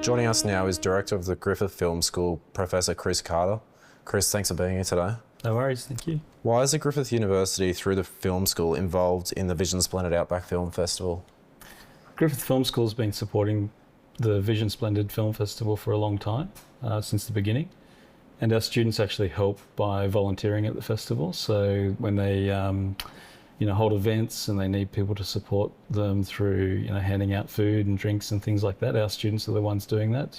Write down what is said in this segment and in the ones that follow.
Joining us now is Director of the Griffith Film School, Professor Chris Carter. Chris, thanks for being here today. No worries, thank you. Why is the Griffith University, through the film school, involved in the Vision Splendid Outback Film Festival? Griffith Film School has been supporting the Vision Splendid Film Festival for a long time, since the beginning. And our students actually help by volunteering at the festival. So when they hold events and they need people to support them through handing out food and drinks and things like that, our students are the ones doing that.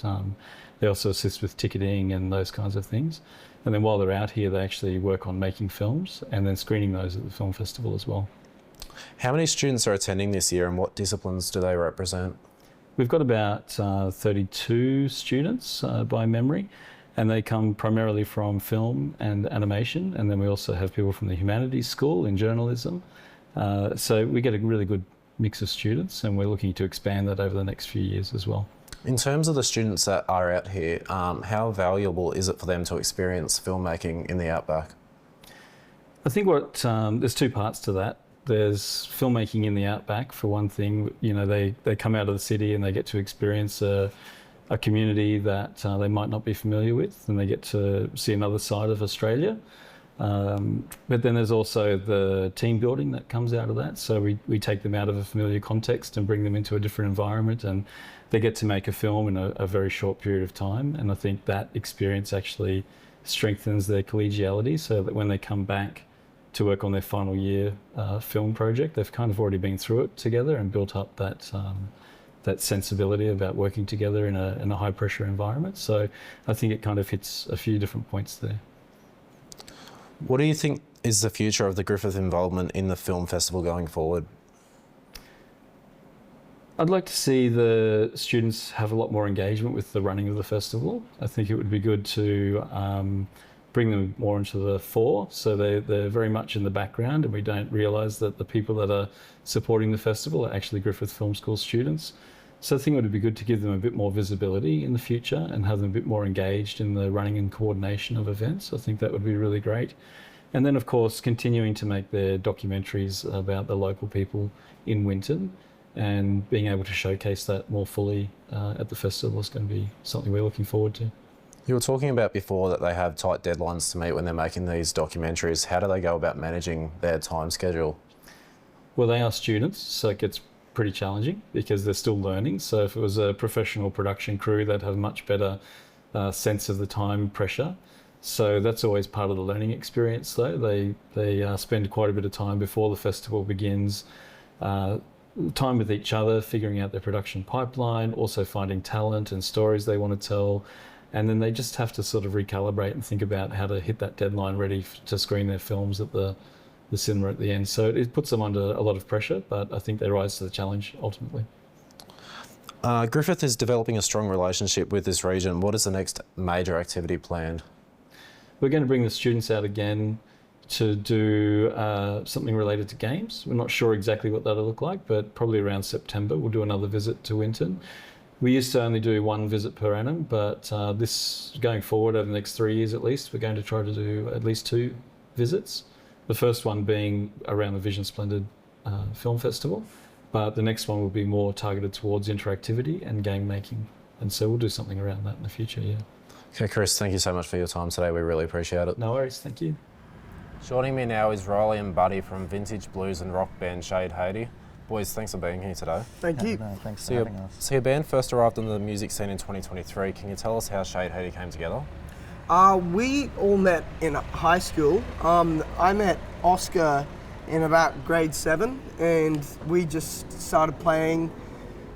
They also assist with ticketing and those kinds of things. And then while they're out here, they actually work on making films and then screening those at the film festival as well. How many students are attending this year and what disciplines do they represent? We've got about 32 students by memory, and they come primarily from film and animation, and then we also have people from the humanities school in journalism. So we get a really good mix of students, and we're looking to expand that over the next few years as well. In terms of the students that are out here, how valuable is it for them to experience filmmaking in the Outback? I think there's two parts to that. There's filmmaking in the Outback, for one thing. They come out of the city and they get to experience a community that they might not be familiar with, and they get to see another side of Australia. But then there's also the team building that comes out of that. So we take them out of a familiar context and bring them into a different environment, and they get to make a film in a very short period of time. And I think that experience actually strengthens their collegiality, so that when they come back to work on their final year film project, they've kind of already been through it together and built up that sensibility about working together in a high pressure environment. So I think it kind of hits a few different points there. What do you think is the future of the Griffith involvement in the film festival going forward? I'd like to see the students have a lot more engagement with the running of the festival. I think it would be good to bring them more into the fore, so they're very much in the background, and we don't realise that the people that are supporting the festival are actually Griffith Film School students. So I think it would be good to give them a bit more visibility in the future and have them a bit more engaged in the running and coordination of events. I think that would be really great. And then, of course, continuing to make their documentaries about the local people in Winton and being able to showcase that more fully at the festival is going to be something we're looking forward to. You were talking about before that they have tight deadlines to meet when they're making these documentaries. How do they go about managing their time schedule? Well, they are students, so it gets pretty challenging because they're still learning. So if it was a professional production crew, they'd have a much better sense of the time pressure. So that's always part of the learning experience, though. They spend quite a bit of time before the festival begins, time with each other, figuring out their production pipeline, also finding talent and stories they want to tell. And then they just have to sort of recalibrate and think about how to hit that deadline ready to screen their films at the cinema at the end. So it puts them under a lot of pressure, but I think they rise to the challenge ultimately. Griffith is developing a strong relationship with this region. What is the next major activity planned? We're going to bring the students out again to do something related to games. We're not sure exactly what that'll look like, but probably around September we'll do another visit to Winton. We used to only do one visit per annum, but this going forward over the next 3 years at least, we're going to try to do at least 2 visits. The first one being around the Vision Splendid Film Festival, but the next one will be more targeted towards interactivity and game making. And so we'll do something around that in the future, yeah. Okay, Chris, thank you so much for your time today. We really appreciate it. No worries, thank you. Joining me now is Riley and Buddy from vintage blues and rock band Shade Haiti. Boys, thanks for being here today. Thank you. No, thanks for having us. So your band first arrived on the music scene in 2023. Can you tell us how Shade Haiti came together? We all met in high school. I met Oscar in about grade 7, and we just started playing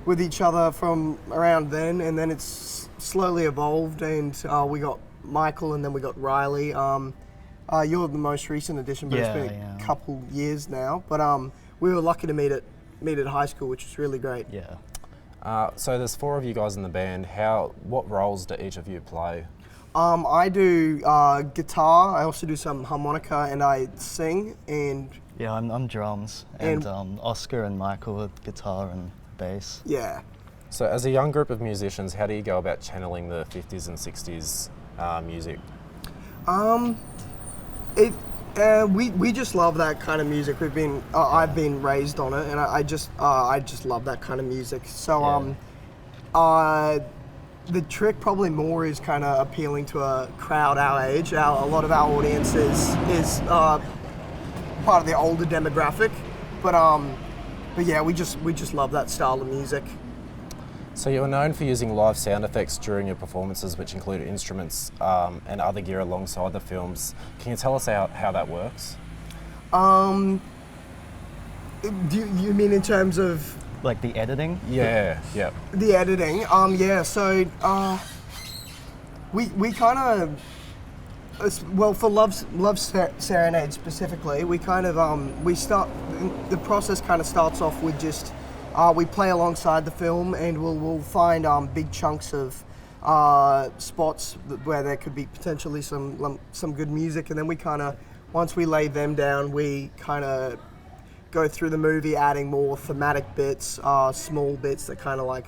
with each other from around then, and then it's slowly evolved, and we got Michael, and then we got Riley. You're the most recent addition, but it's been a couple years now. But we were lucky to meet at high school, which was really great. Yeah. So there's 4 of you guys in the band. What roles do each of you play? I do guitar. I also do some harmonica, and I sing. And yeah, I'm drums, and Oscar and Michael are guitar and bass. Yeah. So as a young group of musicians, how do you go about channeling the 50s and 60s music? We just love that kind of music. I've been raised on it, and I just love that kind of music. So the trick probably more is kind of appealing to a crowd our age. A lot of our audience is part of the older demographic, but yeah, we just love that style of music. So you are known for using live sound effects during your performances, which include instruments and other gear alongside the films. Can you tell us how that works? Do you mean in terms of Like the editing? Yeah. the editing? Yeah. So we kind of for Love Serenade specifically, we kind of the process kind of starts off with just we play alongside the film, and we'll find big chunks of spots where there could be potentially some good music, and then we kind of, once we lay them down, we kind of go through the movie, adding more thematic bits, small bits that kind of like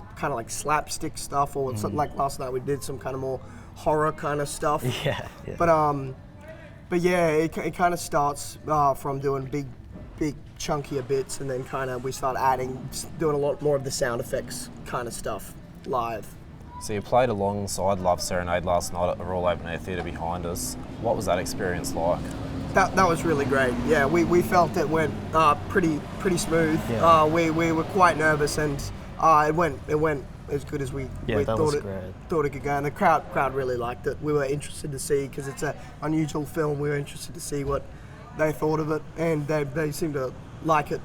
slapstick stuff, or something like last night we did some kind of more horror kind of stuff. Yeah. But yeah, it kind of starts from doing big chunkier bits, and then kind of we start doing a lot more of the sound effects kind of stuff live. So you played alongside Love Serenade last night at the Royal Open Air Theatre behind us. What was that experience like? That was really great. Yeah, we felt it went pretty smooth. Yeah. We were quite nervous, and it went as good as we thought it could go. And the crowd really liked it. We were interested to see, because it's an unusual film. We were interested to see what they thought of it, and they seemed to like it.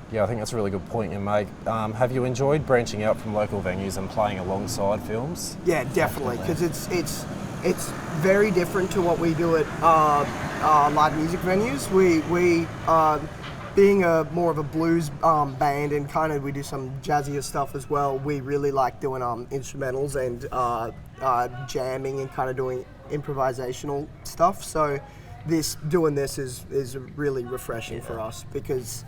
Yeah, I think that's a really good point you make. Have you enjoyed branching out from local venues and playing alongside films? Yeah, definitely, because it's very different to what we do at live music venues. We being more of a blues band, and kind of we do some jazzier stuff as well. We really like doing instrumentals and jamming and kind of doing improvisational stuff. So doing this is really refreshing for us, because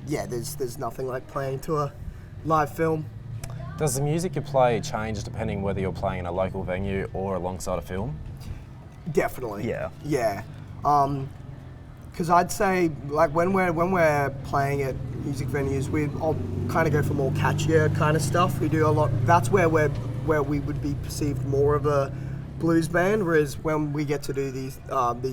there's nothing like playing to a live film. Does the music you play change depending whether you're playing in a local venue or alongside a film? Definitely. Yeah. Because I'd say, like, when we're playing at music venues, we all kind of go for more catchier kind of stuff. We do a lot. That's where we would be perceived more of a blues band. Whereas when we get to do these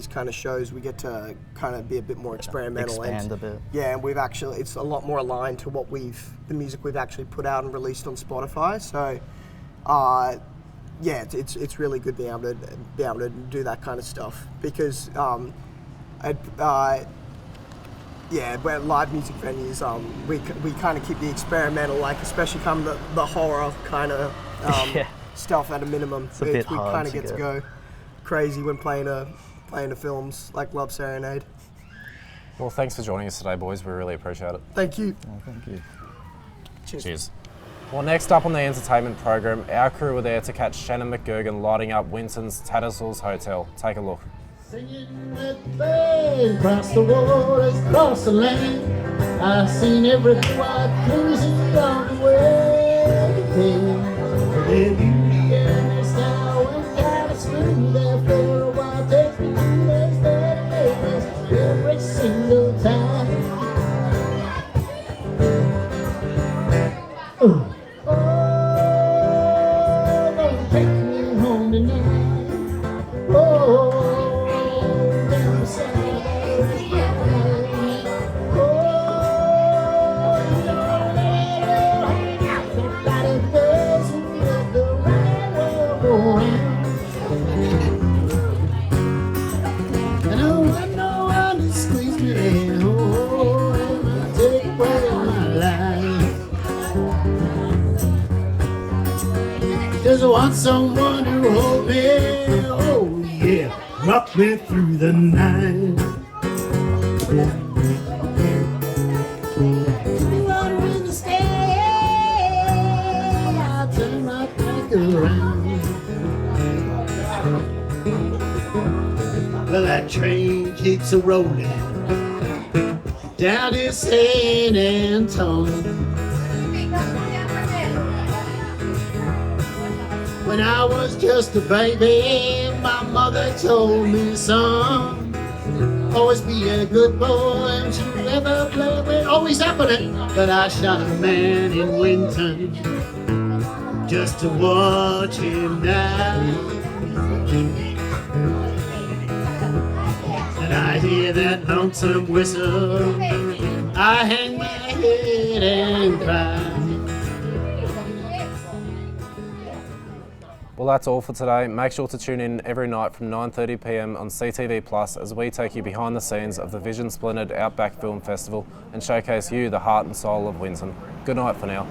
kind of shows, we get to kind of be a bit more experimental, expand a bit. Yeah, and it's a lot more aligned to the music we've actually put out and released on Spotify. So, it's really good being able to do that kind of stuff, because where live music venues, we kind of keep the experimental, like especially come the horror kind of stuff at a minimum. It's a bit we hard kind of to get to go crazy when playing the films like Love Serenade. Well, thanks for joining us today, boys. We really appreciate it. Thank you. Oh, thank you. Cheers. Well, next up on the entertainment program, our crew were there to catch Shannon McGurgan lighting up Winston's Tattersalls Hotel. Take a look. Singing with the bird across the waters, across the land. I've seen every white cruising down the way. Their beauty and their style went kind of smooth there for a while. Takes me to their steady neighbors every single time. Don't take me home tonight. Down the side. Everybody goes with the right world around. And I know how to squeeze me in. And I take away my life. Just want someone to hold me, oh yeah, rock me through the night. Water in the sky, I'll turn my back around. Well, that train keeps a rolling down to San Antonio. When I was just a baby, my mother told me, son, always be a good boy, and she never play with, always happening. But I shot a man in Winton. just to watch him now. And I hear that lonesome whistle, I hang my head and cry. Well, that's all for today. Make sure to tune in every night from 9:30 p.m. on CTV Plus as we take you behind the scenes of the Vision Splendid Outback Film Festival and showcase you the heart and soul of Winton. Good night for now.